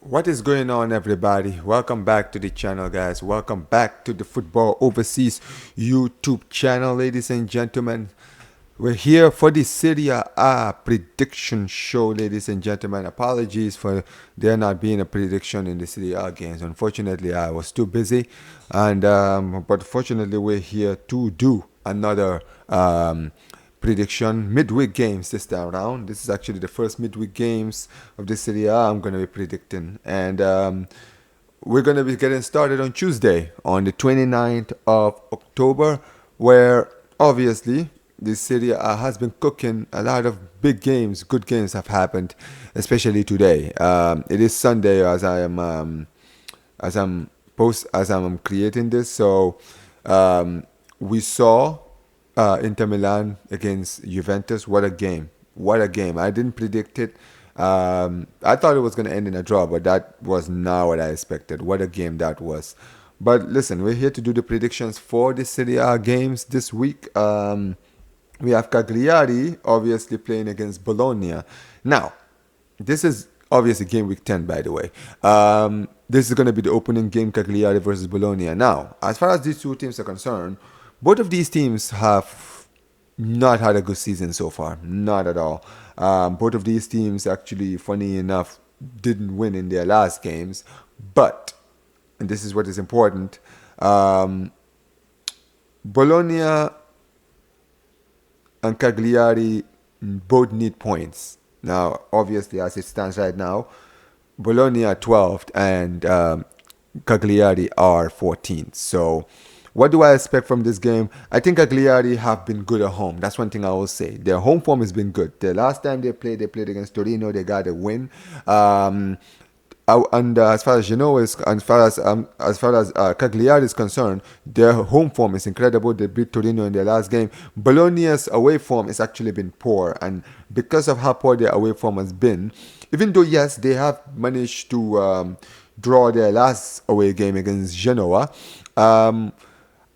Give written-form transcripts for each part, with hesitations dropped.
What is going on, everybody? Welcome back to the channel, guys. Welcome back to the Football Overseas YouTube channel, ladies and gentlemen. We're here for the Serie A prediction show, ladies and gentlemen. Apologies for there not being a prediction in the Serie A games. Unfortunately, I was too busy, and but fortunately, we're here to do another prediction midweek games this time around. This is actually the first midweek games of the Serie A I'm going to be predicting, and we're going to be getting started on Tuesday, on the 29th of October, where obviously the Serie A has been cooking. A lot of big games, good games have happened, especially today. It is Sunday as I'm creating this, so we saw Inter Milan against Juventus. What a game! What a game! I didn't predict it. I thought it was going to end in a draw, but that was not what I expected. What a game that was! But listen, we're here to do the predictions for the Serie A games this week. We have Cagliari obviously playing against Bologna. Now, this is obviously game week 10, by the way. This is going to be the opening game, Cagliari versus Bologna. Now, as far as these two teams are concerned, both of these teams have not had a good season so far. Not at all. Both of these teams, actually, funny enough, didn't win in their last games. But, and this is what is important, Bologna and Cagliari both need points. Now, obviously, as it stands right now, Bologna are 12th and Cagliari are 14th. So, what do I expect from this game? I think Cagliari have been good at home. That's one thing I will say. Their home form has been good. The last time they played against Torino. They got a win. And as far as you know, as far as Cagliari is concerned, their home form is incredible. They beat Torino in their last game. Bologna's away form has actually been poor, and because of how poor their away form has been, even though yes, they have managed to draw their last away game against Genoa.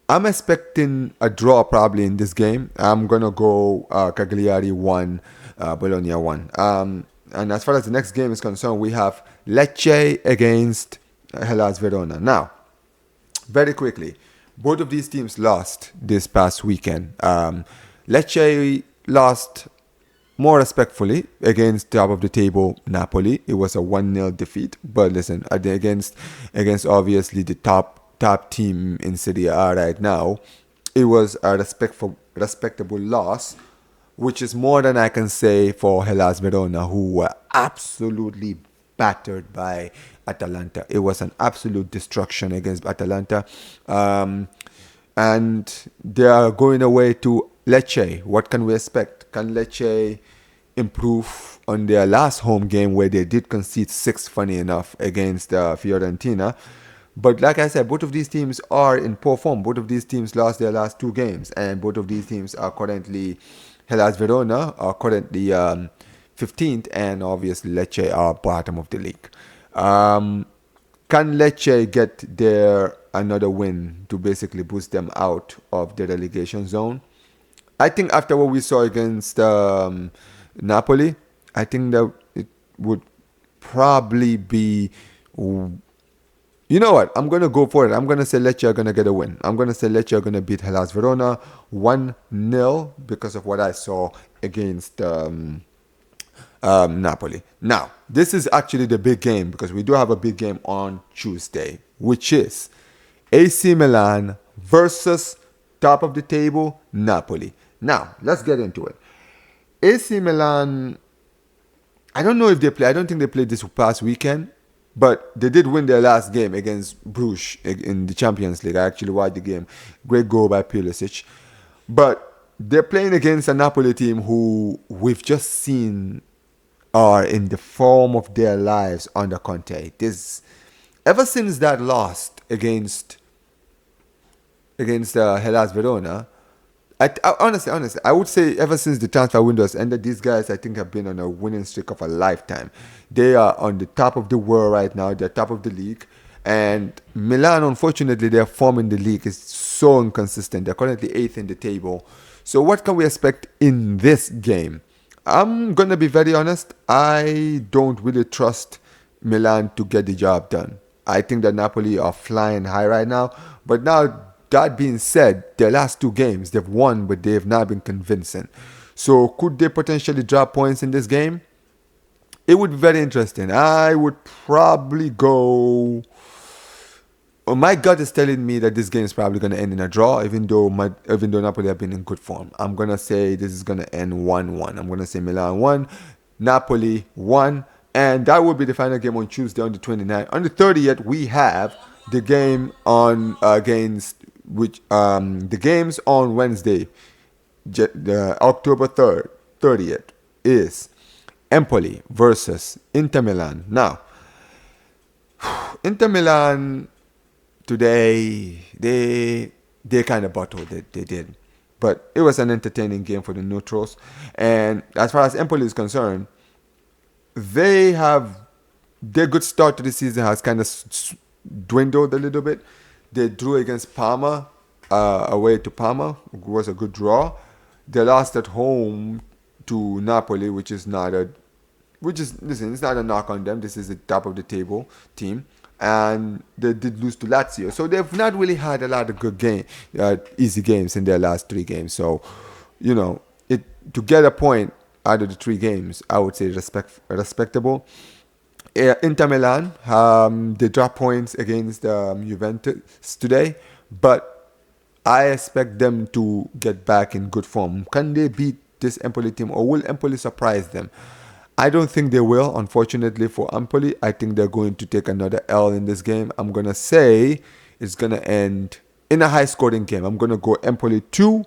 I'm expecting a draw probably in this game. I'm gonna go Cagliari 1, Bologna 1. And as far as the next game is concerned, we have Lecce against Hellas Verona. Now, very quickly, both of these teams lost this past weekend. Lecce lost more respectfully against top of the table Napoli. It was a 1-0 defeat. But listen, against obviously the top team in Serie A right now, it was a respectable loss, which is more than I can say for Hellas Verona, who were absolutely battered by Atalanta. It was an absolute destruction against Atalanta. And they are going away to Lecce. What can we expect? Can Lecce improve on their last home game where they did concede 6, funny enough, against Fiorentina? But like I said, both of these teams are in poor form. Both of these teams lost their last 2 games, and both of these teams are currently, Hellas Verona are currently 15th, and obviously Lecce are bottom of the league. Can Lecce get their another win to basically boost them out of the relegation zone? I think after what we saw against Napoli, I think that it would probably be. You know what? I'm going to go for it. I'm going to say Lecce are going to get a win. I'm going to say Lecce are going to beat Hellas Verona 1-0 because of what I saw against Napoli. Now, this is actually the big game because we do have a big game on Tuesday, which is AC Milan versus top of the table Napoli. Now, let's get into it. AC Milan, I don't know if they play. I don't think they played this past weekend. But they did win their last game against Bruges in the Champions League. I actually watched the game. Great goal by Pulisic. But they're playing against a Napoli team who we've just seen are in the form of their lives under Conte. Ever since that loss against Hellas Verona, honestly, I would say ever since the transfer window has ended, these guys, I think, have been on a winning streak of a lifetime. They are on the top of the world right now. They're top of the league. And Milan, unfortunately, their form in the league is so inconsistent. They're currently 8th in the table. So what can we expect in this game? I'm going to be very honest. I don't really trust Milan to get the job done. I think that Napoli are flying high right now. But now, that being said, their last two games, they've won, but they have not been convincing. So could they potentially drop points in this game? It would be very interesting. I would probably go. Well, my gut is telling me that this game is probably going to end in a draw, even though Napoli have been in good form. I'm gonna say this is gonna end 1-1. I'm gonna say Milan 1, Napoli 1, and that will be the final game on Tuesday on the 29th. On the 30th, we have the game on against which the games on Wednesday, the October 3rd, 30th is Empoli versus Inter Milan. Now, Inter Milan today they kind of bottled it. They did, but it was an entertaining game for the neutrals. And as far as Empoli is concerned, they have their good start to the season has kind of dwindled a little bit. They drew against Parma, away to Parma. It was a good draw. They lost at home to Napoli, listen, it's not a knock on them. This is the top of the table team, and they did lose to Lazio. So they've not really had a lot of easy games in their last three games. So, it to get a point out of the three games, I would say respectable. Inter Milan, they dropped points against Juventus today, but I expect them to get back in good form. Can they beat this Empoli team, or will Empoli surprise them? I don't think they will, unfortunately for Empoli. I think they're going to take another L in this game. I'm going to say it's going to end in a high-scoring game. I'm going to go Empoli 2,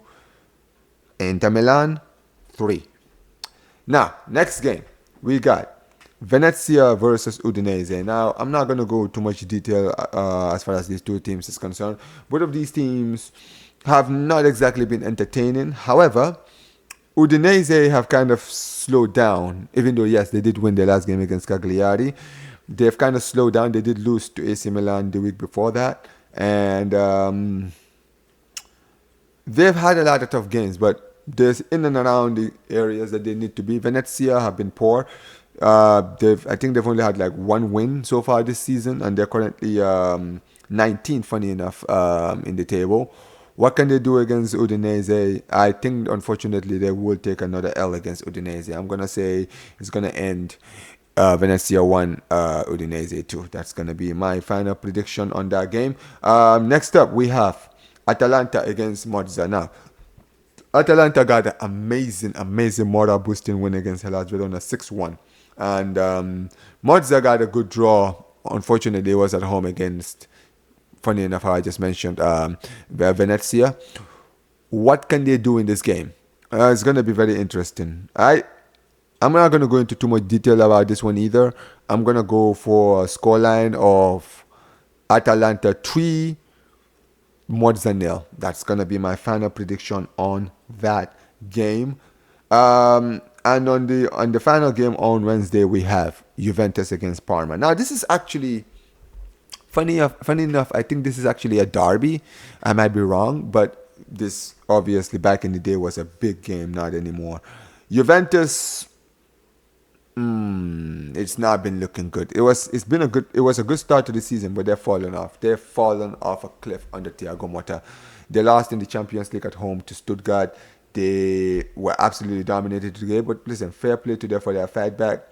Inter Milan 3. Now, next game, we got Venezia versus Udinese. Now, I'm not going to go too much detail as far as these two teams is concerned. Both of these teams have not exactly been entertaining. However, Udinese have kind of slowed down, even though, yes, they did win their last game against Cagliari. They've kind of slowed down. They did lose to AC Milan the week before that. And they've had a lot of tough games, but there's in and around the areas that they need to be. Venezia have been poor. I think they've only had like one win so far this season, and they're currently 19th, funny enough, in the table. What can they do against Udinese? I think, unfortunately, they will take another L against Udinese. I'm going to say it's going to end Venezia 1, Udinese 2. That's going to be my final prediction on that game. Next up, we have Atalanta against Monza. Now, Atalanta got an amazing morale-boosting win against Hellas Verona 6-1. And Monza got a good draw. Unfortunately, it was at home against, funny enough, how I just mentioned Venezia. What can they do in this game? It's going to be very interesting. I'm not going to go into too much detail about this one either. I'm going to go for a scoreline of Atalanta 3, Monza 0. That's going to be my final prediction on that game. And on the final game on Wednesday, we have Juventus against Parma. Now, this is actually funny enough, I think this is actually a derby. I might be wrong, but this obviously back in the day was a big game, not anymore. Juventus, it's not been looking good. It was a good start to the season, but they've fallen off. They've fallen off a cliff under Thiago Motta. They lost in the Champions League at home to Stuttgart. They were absolutely dominated today, but listen, fair play to them for their fight back.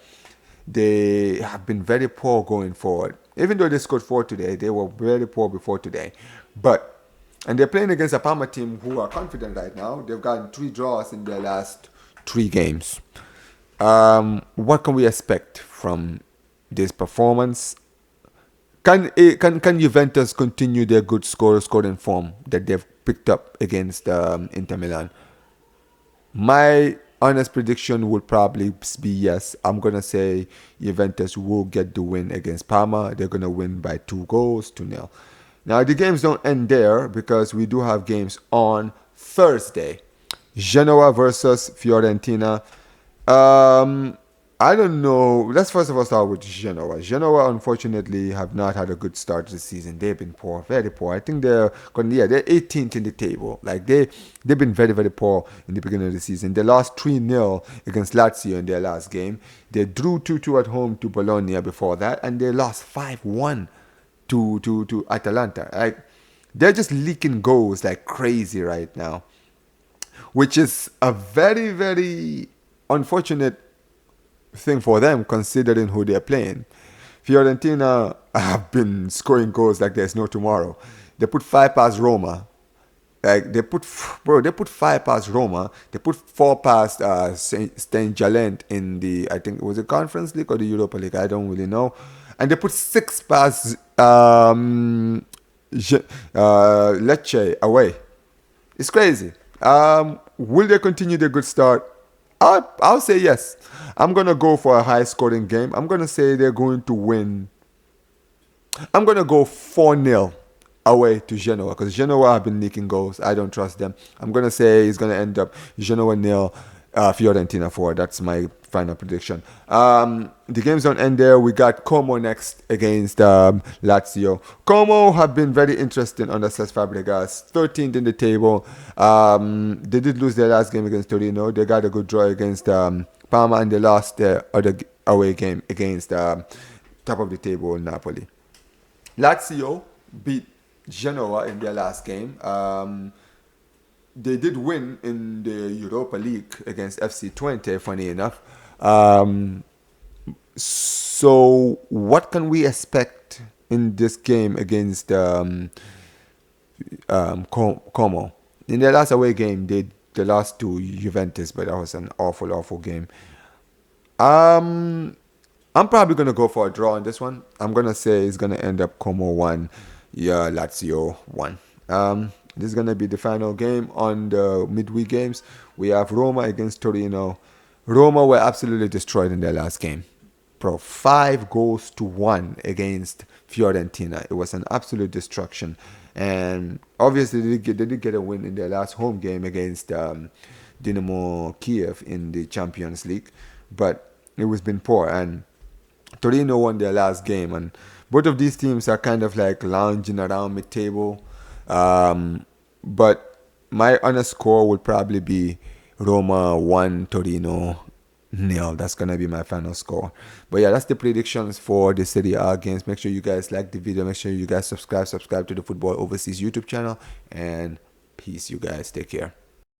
They have been very poor going forward. Even though they scored 4 today, they were very poor before today. And they're playing against a Parma team who are confident right now. They've gotten 3 draws in their last 3 games. What can we expect from this performance? Can Juventus continue their good scoring form that they've picked up against Inter Milan? My honest prediction would probably be yes. I'm going to say Juventus will get the win against Parma. They're going to win by 2-0. Now, the games don't end there because we do have games on Thursday. Genoa versus Fiorentina. I don't know. Let's first of all start with Genoa. Genoa, unfortunately, have not had a good start to the season. They've been poor, very poor. I think they're 18th in the table. Like they've been very, very poor in the beginning of the season. They lost 3-0 against Lazio in their last game. They drew 2-2 at home to Bologna before that, and they lost 5-1 to Atalanta. Like they're just leaking goals like crazy right now, which is a very, very unfortunate thing for them considering who they're playing. Fiorentina have been scoring goals like there's no tomorrow. They put five past Roma. Like they put five past Roma. They put four past Saint Gallen in the, I think it was the Conference League or the Europa League. I don't really know. And they put six past Lecce away. It's crazy. Will they continue their good start? I'll say yes. I'm going to go for a high scoring game. I'm going to say they're going to win. I'm going to go 4-0 away to Genoa because Genoa have been leaking goals. I don't trust them. I'm going to say it's going to end up Genoa 0, Fiorentina 4. That's my final prediction. The games don't end there. We got Como next against Lazio. Como have been very interesting under Cesc Fabregas. 13th in the table. They did lose their last game against Torino. They got a good draw against Parma, and they lost their other away game against top of the table Napoli. Lazio beat Genoa in their last game. They did win in the Europa League against FC Twente, funny enough. So what can we expect in this game against Como? In their last away game, they lost to Juventus, but that was an awful, awful game. I'm probably going to go for a draw on this one. I'm going to say it's going to end up Como 1, Lazio 1. This is going to be the final game on the midweek games. We have Roma against Torino. Roma were absolutely destroyed in their last game. 5-1 against Fiorentina. It was an absolute destruction. And obviously they did get a win in their last home game against Dynamo Kiev in the Champions League. But it was been poor. And Torino won their last game. And both of these teams are kind of like lounging around mid-table. But my honest score would probably be Roma 1, Torino 0. That's going to be my final score. But yeah, that's the predictions for the Serie A games. Make sure you guys like the video. Make sure you guys subscribe to the Football Overseas YouTube channel. And peace, you guys. Take care.